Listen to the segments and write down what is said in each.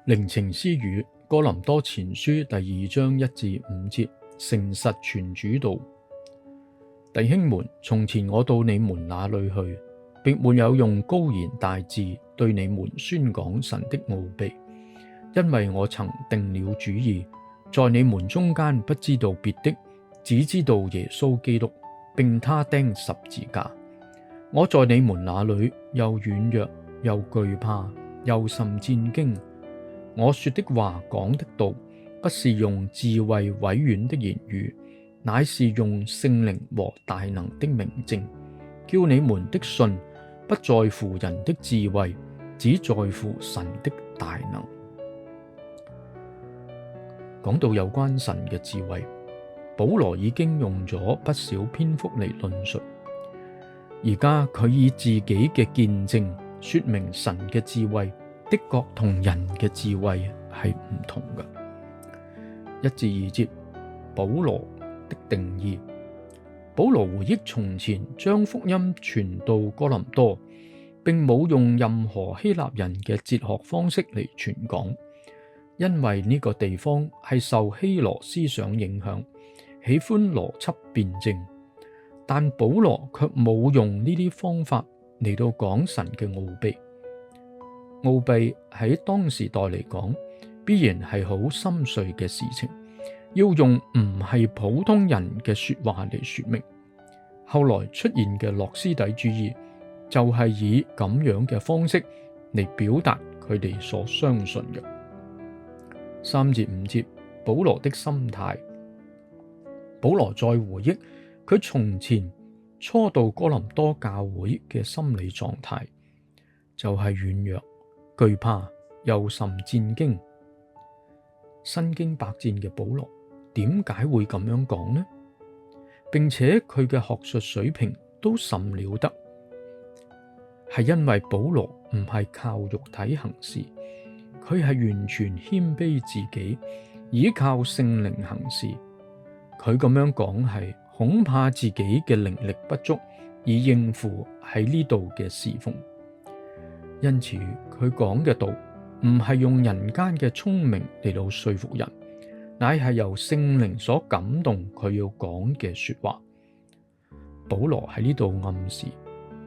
靈情詩語哥林多前書第2章1至5節，誠實傳主道。弟兄們，從前我到你們那裏去，並沒有用高言大智對你們宣講神的奧秘，因為我曾定了主意，在你們中間不知道別的，只知道耶穌基督，並他釘十字架。我在你們那裏又軟弱，又懼怕，又甚戰驚。我說的話講的道，不是用智慧委婉的言語，乃是用聖靈和大能的明證，叫你們的信不在乎人的智慧，只在乎神的大能。講到有關神嘅智慧，保羅已經用咗不少篇幅嚟論述，而家佢以自己嘅見證說明神嘅智慧的確同人嘅智慧係唔同嘅。1至2節，保羅的定義。保羅回憶從前將福音傳到哥林多，並冇用任何希臘人嘅哲學方式嚟傳講，因為呢個地方係受希羅思想影響，喜歡邏輯辯證。但保羅卻冇用呢啲方法嚟到講神嘅奧秘。奧秘喺當時代嚟講，必然係好深邃嘅事情，要用唔係普通人嘅說話嚟說明。後來出現嘅諾斯底主義就係以咁樣嘅方式嚟表達佢哋所相信嘅。3至5節，保羅的心態。保羅再回憶佢從前初到哥林多教會嘅心理狀態，就係軟弱、懼怕又甚戰驚。身經百戰嘅保羅點解會咁樣講呢？並且佢嘅學術水平都甚了得，係因為保羅唔係靠肉體行事，佢係完全謙卑自己，依靠聖靈行事。佢咁樣講係恐怕自己嘅靈力不足，以應付喺呢度嘅侍奉。因此佢講嘅道唔係用人間嘅聰明嚟到說服人，乃係由聖靈所感動佢要講嘅說話。保羅喺呢度暗示，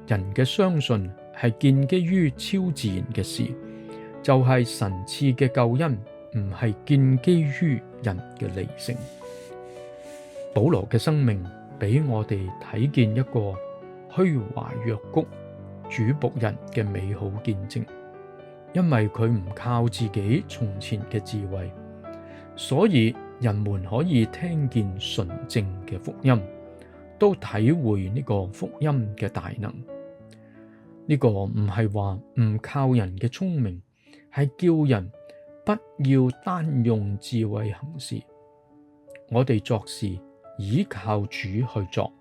人嘅相信係建基於超自然嘅事，就係神賜嘅救恩，唔係建基於人嘅理性。保羅嘅生命俾我哋睇見一個虛懷若谷主僕人嘅美好見證。因為佢唔靠自己從前嘅智慧，所以人們可以聽見純正嘅福音，都體會呢個福音嘅大能。呢個唔係話唔靠人嘅聰明，係叫人不要單用智慧行事。我哋作事倚靠主去作，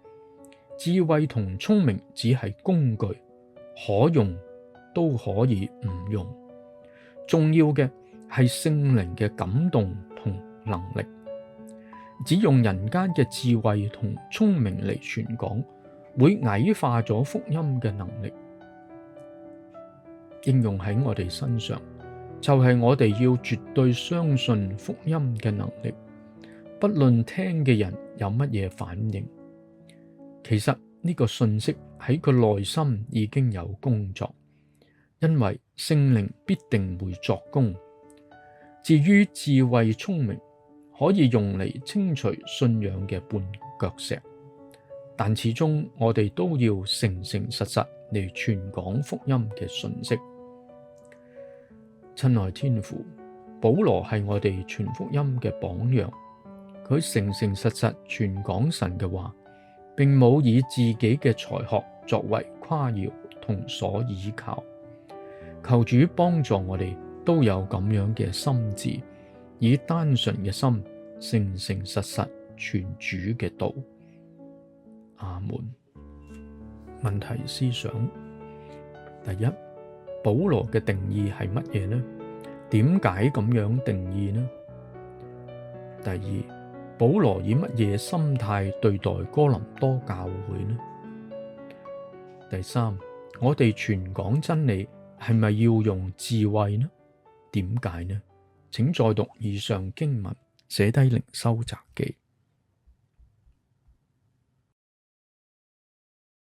智慧同聰明只係工具，可用都可以唔用。重要嘅係聖靈嘅感動同能力。只用人間嘅智慧同聰明嚟傳講，會矮化咗福音嘅能力。應用喺我哋身上，就係我哋要絕對相信福音嘅能力，不論聽嘅人有乜嘢反應。其實呢個信息喺佢內心已經有工作，因為聖靈必定會作工。至於智慧聰明，可以用嚟清除信仰嘅絆腳石，但始終我哋都要誠誠實實嚟傳講福音嘅訊息。親愛天父，保羅係我哋傳福音嘅榜樣，佢誠誠實實傳講神嘅話，並冇以自己嘅才學作為誇耀同所倚靠。求主幫助我哋都有咁樣嘅心志，以單純嘅心誠誠實實傳主嘅道。阿門。問題思想：第一，保羅嘅定義係乜嘢呢？點解咁樣定義呢？第二，保羅以乜嘢心態對待哥林多教會呢？第三，我哋傳講真理係咪要用智慧呢？點解呢？請再讀以上經文，寫低靈修札記。